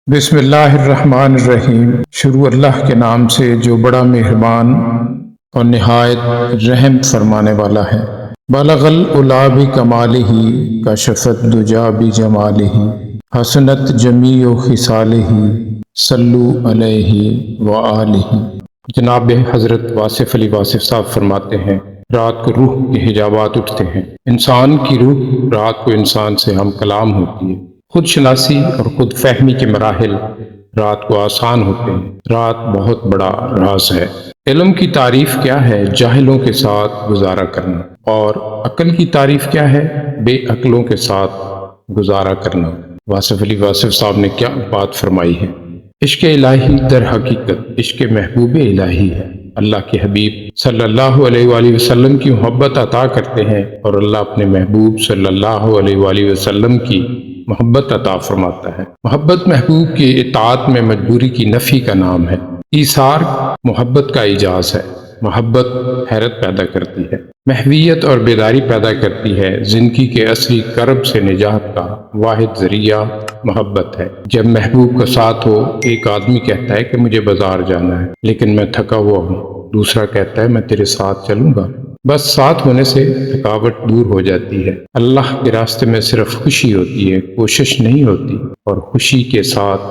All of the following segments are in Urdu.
بسم اللہ الرحمن الرحیم۔ شروع اللہ کے نام سے جو بڑا مہربان اور نہایت رحم فرمانے والا ہے۔ بلغ العلا بکمالہ کشف الدجی بجمالہ حسنت جمیع خصالہ صلو علیہ وآلہ۔ جناب حضرت واصف علی واصف صاحب فرماتے ہیں، رات کو روح کے حجابات اٹھتے ہیں۔ انسان کی روح رات کو انسان سے ہم کلام ہوتی ہے۔ خود شناسی اور خود فہمی کے مراحل رات کو آسان ہوتے ہیں۔ رات بہت بڑا راز ہے۔ علم کی تعریف کیا ہے؟ جاہلوں کے ساتھ گزارا کرنا۔ اور عقل کی تعریف کیا ہے؟ بے عقلوں کے ساتھ گزارا کرنا۔ واصف علی واصف صاحب نے کیا بات فرمائی ہے؟ عشق الہی در حقیقت عشق محبوب الہی ہے۔ اللہ کے حبیب صلی اللہ علیہ وآلہ وسلم کی محبت عطا کرتے ہیں اور اللہ اپنے محبوب صلی اللہ علیہ وآلہ وسلم کی محبت عطا فرماتا ہے۔ محبت محبوب کی اطاعت میں مجبوری کی نفی کا نام ہے۔ ایثار محبت کا اعجاز ہے۔ محبت حیرت پیدا کرتی ہے، محویت اور بیداری پیدا کرتی ہے۔ زندگی کے اصلی کرب سے نجات کا واحد ذریعہ محبت ہے۔ جب محبوب کا ساتھ ہو، ایک آدمی کہتا ہے کہ مجھے بازار جانا ہے لیکن میں تھکا ہوا ہوں، دوسرا کہتا ہے میں تیرے ساتھ چلوں گا۔ بس ساتھ ہونے سے تھکاوٹ دور ہو جاتی ہے۔ اللہ کے راستے میں صرف خوشی ہوتی ہے، کوشش نہیں ہوتی، اور خوشی کے ساتھ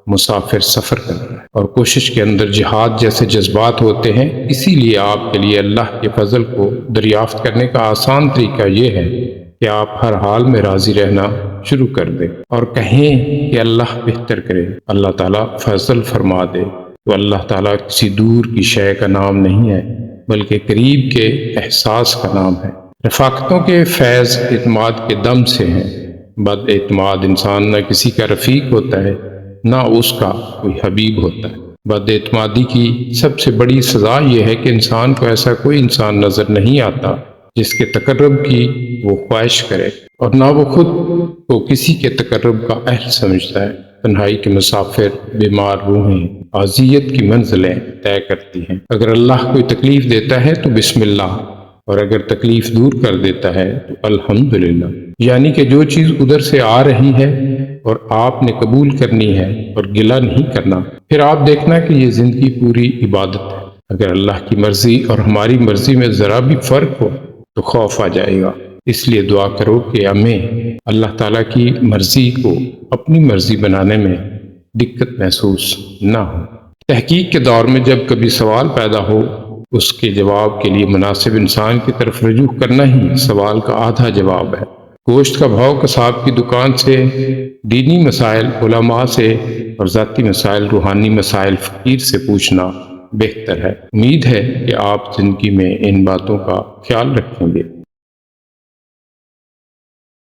مسافر سفر کرتا ہے، اور کوشش کے اندر جہاد جیسے جذبات ہوتے ہیں۔ اسی لیے آپ کے لیے اللہ کے فضل کو دریافت کرنے کا آسان طریقہ یہ ہے کہ آپ ہر حال میں راضی رہنا شروع کر دیں اور کہیں کہ اللہ بہتر کرے، اللہ تعالیٰ فضل فرما دے۔ تو اللہ تعالیٰ کسی دور کی شے کا نام نہیں ہے بلکہ قریب کے احساس کا نام ہے۔ رفاقتوں کے فیض اعتماد کے دم سے ہیں۔ بد اعتماد انسان نہ کسی کا رفیق ہوتا ہے نہ اس کا کوئی حبیب ہوتا ہے۔ بد اعتمادی کی سب سے بڑی سزا یہ ہے کہ انسان کو ایسا کوئی انسان نظر نہیں آتا جس کے تقرب کی وہ خواہش کرے، اور نہ وہ خود کو کسی کے تقرب کا اہل سمجھتا ہے۔ تنہائی کے مسافر بیمار روحیں اذیت کی منزلیں طے کرتی ہیں۔ اگر اللہ کوئی تکلیف دیتا ہے تو بسم اللہ، اور اگر تکلیف دور کر دیتا ہے تو الحمدللہ۔ یعنی کہ جو چیز ادھر سے آ رہی ہے اور آپ نے قبول کرنی ہے اور گلہ نہیں کرنا، پھر آپ دیکھنا کہ یہ زندگی پوری عبادت ہے۔ اگر اللہ کی مرضی اور ہماری مرضی میں ذرا بھی فرق ہو تو خوف آ جائے گا۔ اس لیے دعا کرو کہ ہمیں اللہ تعالیٰ کی مرضی کو اپنی مرضی بنانے میں دقت محسوس نہ ہو۔ تحقیق کے دور میں جب کبھی سوال پیدا ہو، اس کے جواب کے لیے مناسب انسان کی طرف رجوع کرنا ہی سوال کا آدھا جواب ہے۔ گوشت کا بھاؤ قصاب کی دکان سے، دینی مسائل علماء سے، اور ذاتی مسائل روحانی مسائل فقیر سے پوچھنا بہتر ہے۔ امید ہے کہ آپ زندگی میں ان باتوں کا خیال رکھیں گے۔